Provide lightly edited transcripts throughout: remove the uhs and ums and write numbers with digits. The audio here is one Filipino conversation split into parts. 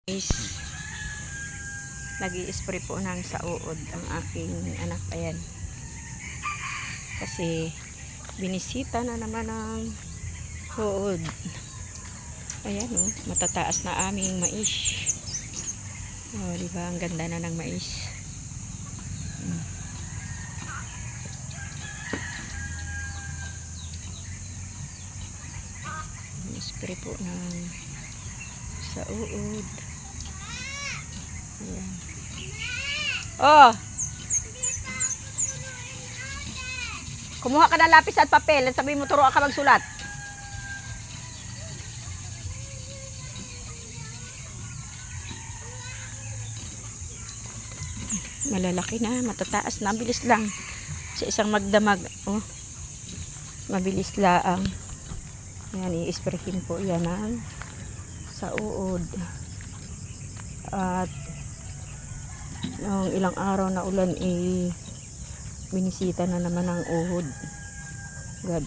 Is nag-i-spray po ng sa uod ang aking anak. Ayan, kasi binisita na naman ng uod. Ayan, oh, matataas na aming mais. Oh, diba ang ganda na ng mais. Spray po ng sa uod. Ayan. Oh, kumuha ka ng lapis at papel at sabihin mo turuan ka magsulat. Malalaki na, matataas na, bilis lang sa isang magdamag. Oh, mabilis laang. Yan, i-sprayhin po yan ng sa uod. At ng ilang araw na ulan, binisita na naman ang uhod. God.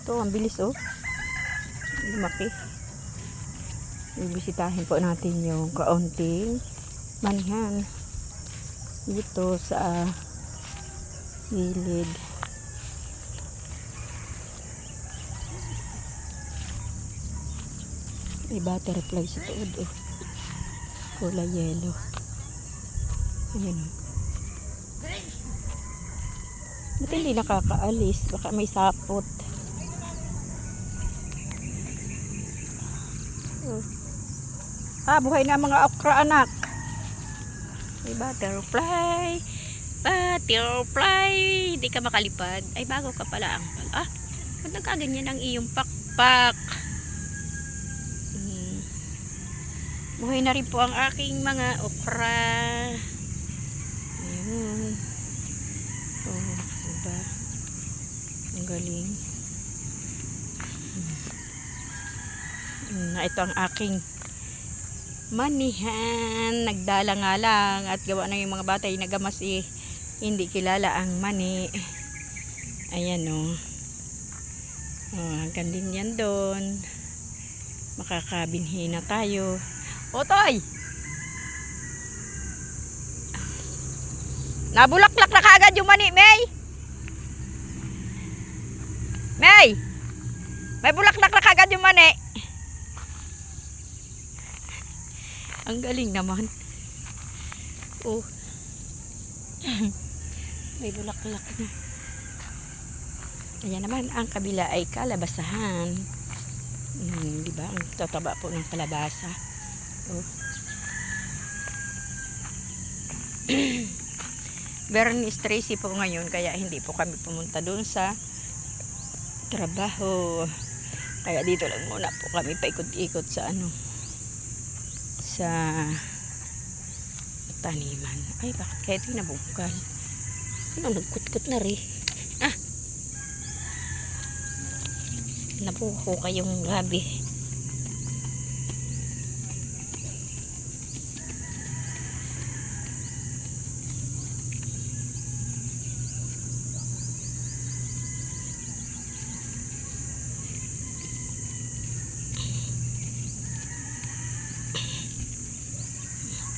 Ito, ang bilis, oh. Lumaki. Bibisitahin po natin yung kaunting manihan dito sa gilid. May butterfly sa tuod, oh. Kulay yellow. Ayan, oh. Ba't hindi nakakaalis? Baka may sapot. Oh. Buhay na mga okra, anak. May butterfly. Butterfly. Hindi ka makalipad. Ay, bago ka pala ang pala. Ba't nagkaganyan ang iyong pakpak? Buhay na rin po ang aking mga okra. Ayan. Oh, diba? Ang galing. Ito ang aking manihan. Nagdala nga lang at gawa na yung mga bata yung nagamas, hindi kilala ang mani. Ayan, oh. Hanggang din yan doon. Makakabinhi na tayo. Otoy! Nabulaklak na kagad yung mani, May! May! May bulaklak na kagad yung mani! Ang galing naman. Oh. May bulaklak na. Ayan naman, ang kabila ay kalabasahan. Diba? Ang tataba po ng kalabasa. Oh. Bernie Tracy po ngayon, kaya hindi po kami pumunta doon sa trabaho. Kaya dito lang muna po kami paikot-ikot sa sa taniman. Ay, bakit kaya ito nabungkal? Nagkutkot na rin. Nabuko kayong gabi.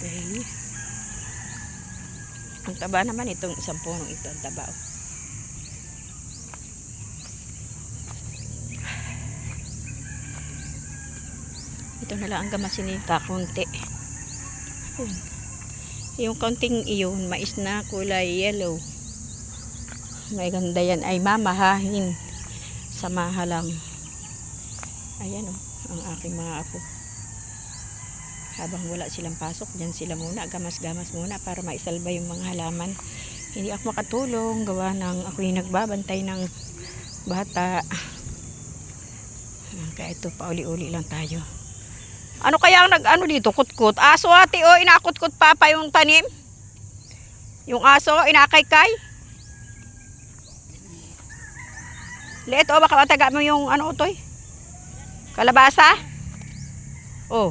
Okay. Ang taba naman itong isang punong ito, ang taba. Ito na lang ang gamasin ni kakunti. Yung kaunting iyon, mais na kulay yellow. May ganda yan, ay mamahahin sa mahalang. Ayan, oh, ang aking mga apo. Habang wala silang pasok, dyan sila muna, gamas-gamas muna para maisalba yung mga halaman. Hindi ako makatulong, gawa ng ako yung nagbabantay ng bata. Kaya ito, pauli-uli lang tayo. Ano kaya ang nag-ano dito, kutkot? Aso, ate, o, inakutkot papa yung tanim? Yung aso, inakaykay? Liit, o, baka mataga mo yung ano, utoy? Kalabasa? Oh.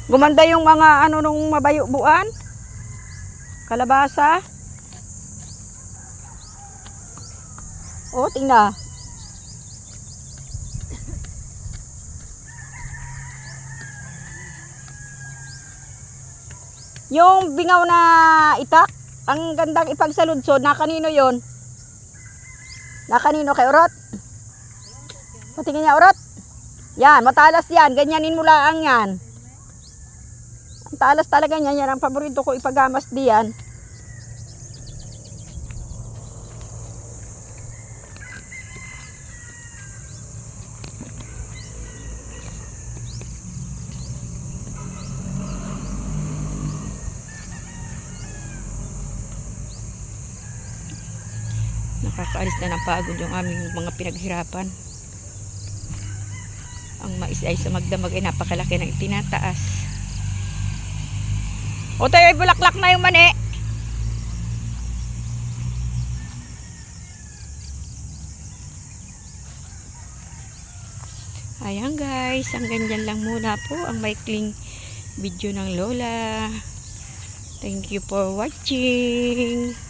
Gumanda yung mga ano nung mabayubuan. Kalabasa. Oh, tingnan. Yung bingaw na itak, ang gandang ipagsaludsod. Na kanino yon? Na kanino kay Urot? Patingin niya, Urot. Yan, matalas yan. Ganyanin mo lang yan. Ang talas talaga niyan. Yan ang paborito ko ipagamas diyan. Nakakaalis na ng pagod yung aming mga pinaghirapan. Ang mais ay sa magdamag ay napakalaki ng itinataas. O tayo ay bulaklak na yung mani. Ayan guys, hanggang dyan lang muna po ang maikling video ng Lola. Thank you for watching.